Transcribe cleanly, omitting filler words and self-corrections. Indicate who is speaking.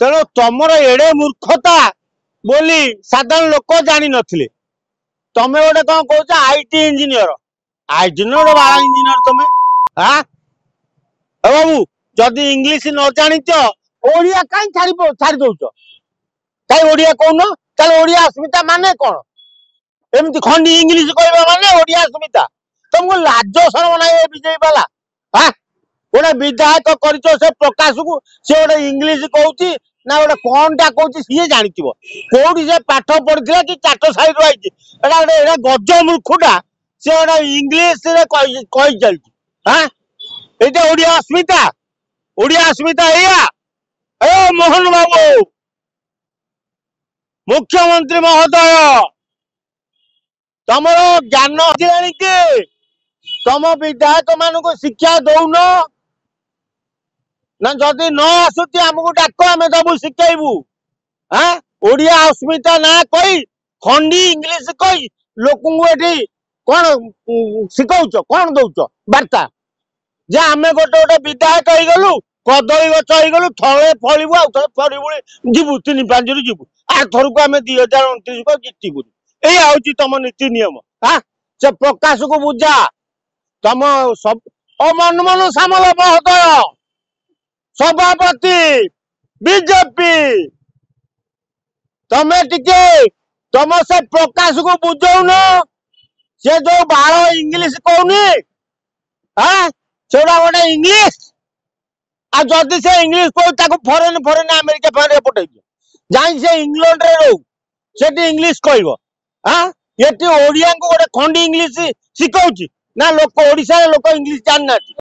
Speaker 1: तेणु तुमर एड़े मूर्खता बोली साधारण लोक जानी नथिले। तमे गोटे कौन कह आईटी इंजीनियर बाला इंजीनियर तुम हाँ बाबू जदि इंग्लीश न जानी ओडिया कहीं छाड़ी दौच कहीं ओडिया कौन चल ओडिया अस्मिता माने कौन एमती खंडी इंग्लीश कहवा माने ओडिया अस्मिता तुमको लाज शरम नहीं बीजेपी वाला हाँ गोटे विधायक कर प्रकाश को सी गोटे इंग्लीश कहूँ ना गोटे कौन टा कहूँ सी जानी कौटी से पाठ पढ़ी कि चाटशाही गोटे गज मूर्खटा सी गोटे इंग्लीश कही चलती हाँ ये ओडिया अस्मिता या मोहन बाबू मुख्यमंत्री महोदय तुम ज्ञान कि तुम विधायक मान शिक्षा दौन ना जदि न आसुची आमको डाक आम दबू शिखेबू हाँ ओडिया अस्मिता ना कही खंडी इंग्लीश कही लोक कौन शिखौच कौन दौच वार्ता जे आम गोटे गोटे विधायक हो गलु कदली गच हो गलु थे फलू आउ थे फड़ी जीवु 3-5 जीवु आर थरक आम 2029 को जितबू ये तुम नीति नियम हाँ से प्रकाश को बुझा तुम सब मनमोहन सामल महोदय सभापति बीजेपी तमें टिके तुम से प्रकाश को बुझौन से जो बाल इंग्लीश कहूनी हाँ से गोटे इंग्लीश आ जदि से इंग्लीश कहू फरेन अमेरिका फरेन पठे जाई से इंग्लैंड रे रो से इंग्लीश कह हाँ ये ओडिया को गोटे खंडी इंग्लीश शिखौची ना लोक ओडिशा लोक इंग्लीश जान ना।